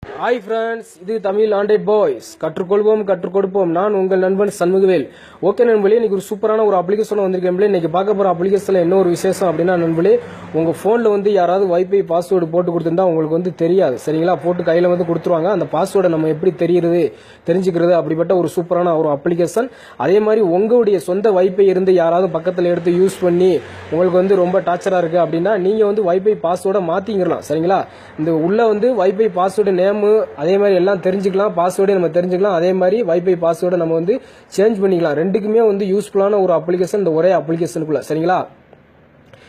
Hi friends, இது Tamil Android boys. கற்றுக்கொள்வோம் கற்றுக் கொடுப்போம். நான் உங்கள் நண்பன் சண்முகவேல். ஓகே நண்பர்களே, இன்னைக்கு ஒரு சூப்பரான ஒரு அப்ளிகேஷன் வந்திருக்கேன். இன்னைக்கு பார்க்க போற அப்ளிகேஷன்ல என்ன ஒரு விசேஷம் அப்படின்னா நண்பர்களே, உங்க போன்ல யாராவது வைஃபை பாஸ்வேர்டு போட்டு கொடுத்திருந்தா உங்களுக்கு தெரியாது. சரிங்களா? போட்டு கையில கொடுத்துருவாங்க. அந்த பாஸ்வேர்டை நம்ம எப்படி தெரிஞ்சுக்கிறது அப்படிப்பட்ட ஒரு சூப்பரான ஒரு அப்ளிகேஷன். அதே மாதிரி உங்களுடைய சொந்த வைஃபை இருந்து யாராவது பக்கத்தில் எடுத்து யூஸ் பண்ணி உங்களுக்கு ரொம்ப டார்ச்சரா இருக்கு அப்படின்னா நீங்க வைஃபை பாஸ்வேர்டை மாத்திக்கலாம். சரிங்களா? இந்த உள்ள வைஃபை பாஸ்வேர்டு நேம் அதே மாதிரி எல்லாம் தெரிஞ்சுக்கலாம். பாஸ்வேர்டை நம்ம தெரிஞ்சுக்கலாம். அதே மாதிரி வைஃபை பாஸ்வேர்டை நம்ம சேஞ்ச் பண்ணிக்கலாம். ரெண்டுக்குமே யூஸ்ஃபுல்லான ஒரு அப்ளிகேஷன் இந்த ஒரே அப்ளிகேஷனுக்குள்ள. சரிங்களா?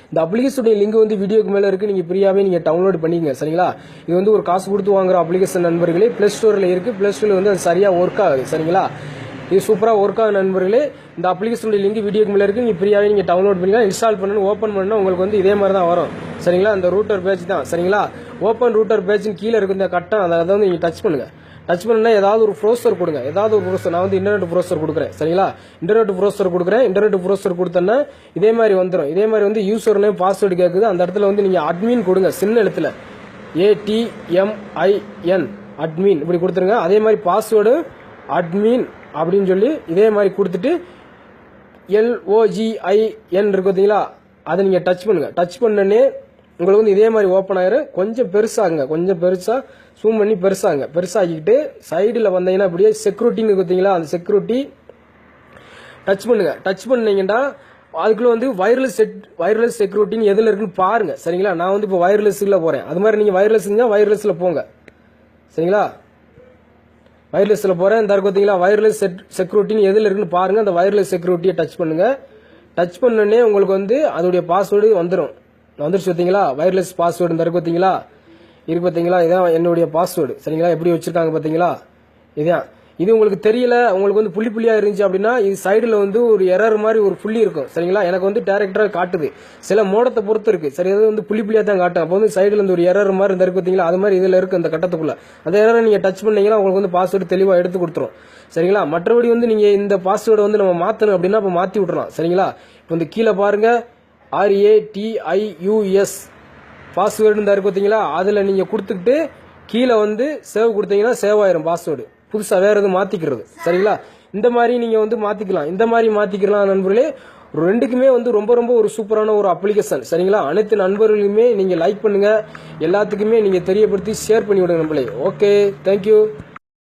இந்த அப்ளிகேஷனுடைய லிங்க் வீடியோக்கு மேல இருக்கு. நீங்க ஃப்ரீயாவே நீங்க டவுன்லோட் பண்ணிக்கங்க. சரிங்களா? இது ஒரு காசு கொடுத்து வாங்குற அப்ளிகேஷன் நண்பர்களே. பிளே ஸ்டோர்ல இருக்கு. பிளே ஸ்டோர்ல அது சரியா ஒர்க் ஆகுது. சரிங்களா? இது சூப்பரா ஒர்க் ஆகுது நண்பர்களே. இந்த அப்ளிகேஷனுடைய லிங்க் வீடியோக்கு மேல இருக்கு. நீங்க ஃப்ரீயாவே நீங்க டவுன்லோட் பண்ணிக்கலாம். இன்ஸ்டால் பண்ணணும், ஓபன் பண்ணணும். உங்களுக்கு இதே மாதிரி தான் வரும். சரிங்களா? இந்த ரூட்டர் பேஜ் தான். சரிங்களா? ஓபன் ரூட்டர் பேஜ் கீழே இருக்கு இந்த கட்டம். அதை நீங்க டச் பண்ணுங்க. டச் பண்ணா ஏதாவது ஒரு ப்ரௌசர் கொடுங்க. ஏதாவது ஒரு ப்ரௌசர். நான் இன்டர்நெட் ப்ரௌசர் கொடுக்குறேன். சரிங்களா? இன்டர்நெட் ப்ரௌசர் கொடுக்குறேன். இன்டர்நெட் ப்ரௌசர் கொடுத்தேன்னா இதே மாதிரி வந்துடும். இதே மாதிரி யூசர் நேம் பாஸ்வேர்டு கேட்குது. அந்த இடத்துல நீங்க அட்மின் கொடுங்க. சின்ன எழுத்துல ATMIN அட்மின் இப்படி கொடுத்துருங்க. அதே மாதிரி பாஸ்வேர்டு அட்மின் அப்படின்னு சொல்லி இதே மாதிரி கொடுத்துட்டு LOGIN இருக்கு பார்த்தீங்களா? அதை நீங்க டச் பண்ணுங்க. டச் பண்ணனே உங்களுக்கு இதே மாதிரி ஓப்பன் ஆயிரும். கொஞ்சம் பெருசாகுங்க. கொஞ்சம் பெருசா ஜூம் பண்ணி பெருசாகிக்கிட்டு சைடில் வந்தீங்கன்னா அப்படியே செக்யூரிட்டின்னு பார்த்தீங்களா? அந்த செக்யூரிட்டி டச் பண்ணுங்க. டச் பண்ணீங்கன்னா அதுக்குள்ள வயர்லெஸ் செக்யூரிட்டின்னு எதுல இருக்குன்னு பாருங்க. சரிங்களா? நான் இப்போ வயர்லெஸ்ல போறேன். அது மாதிரி நீங்க வயர்லெஸ்ல போங்க. சரிங்களா? வயர்லெஸ்ல போறேன். இந்த இருக்கு பார்த்தீங்களா? வயர்லெஸ் செக்யூரிட்டின்னு எதுல இருக்குன்னு பாருங்க. அந்த வயர்லெஸ் செக்யூரிட்டியை டச் பண்ணுங்க. டச் பண்ணனே உங்களுக்கு அதோடைய பாஸ்வேர்டு வந்துடும். வந்துருச்சு பார்த்தீங்களா? வயர்லெஸ் பாஸ்வேர்டு இந்த இருக்கு பார்த்தீங்களா? இதான் என்னுடைய பாஸ்வேர்டு. சரிங்களா? எப்படி வச்சிருக்காங்க பார்த்தீங்களா? இதான். இது உங்களுக்கு தெரியல, உங்களுக்கு புள்ளி புள்ளியா இருந்துச்சு அப்படின்னா இது சைடுல ஒரு எரர் மாதிரி ஒரு புள்ளி இருக்கும். சரிங்களா? எனக்கு டைரக்டரா காட்டுது. சில மோடத்தை பொறுத்து இருக்கு. சரி, அது புள்ளி புள்ளியா தான் காட்டும். அப்போ சைடுல ஒரு எரர் மாதிரி இந்த இருக்கு பார்த்தீங்களா? அது மாதிரி இதுல இருக்கு அந்த கட்டத்துக்குள்ள. அந்த எரரை நீங்க டச் பண்ணீங்கன்னா உங்களுக்கு பாஸ்வேர்டு தெளிவா எடுத்து கொடுத்துரும். சரிங்களா? மற்றபடி நீங்க இந்த பாஸ்வேர்டை நம்ம மாத்தணும் அப்படின்னா அப்ப மாத்தி விட்டுறலாம். சரிங்களா? இப்போ கீழே பாருங்க, RATIUS பாஸ்வேர்டு இருக்கு பார்த்தீங்களா? அதுல நீங்க கொடுத்துட்டு கீழே சேவ் கொடுத்தீங்கன்னா சேவ் ஆயிரும் பாஸ்வேர்டு. புதுசா வேற எதுவும் மாத்திக்கிறது. சரிங்களா? இந்த மாதிரி நீங்க மாத்திக்கலாம். இந்த மாதிரி மாத்திக்கலாம் நண்பர்களே. ரெண்டுக்குமே ரொம்ப ஒரு சூப்பரான ஒரு அப்ளிகேஷன். சரிங்களா? அனைத்து நண்பர்களுமே நீங்க லைக் பண்ணுங்க. எல்லாத்துக்குமே நீங்க தெரியப்படுத்தி ஷேர் பண்ணி விடுங்க நண்பர்களே. Okay, thank you.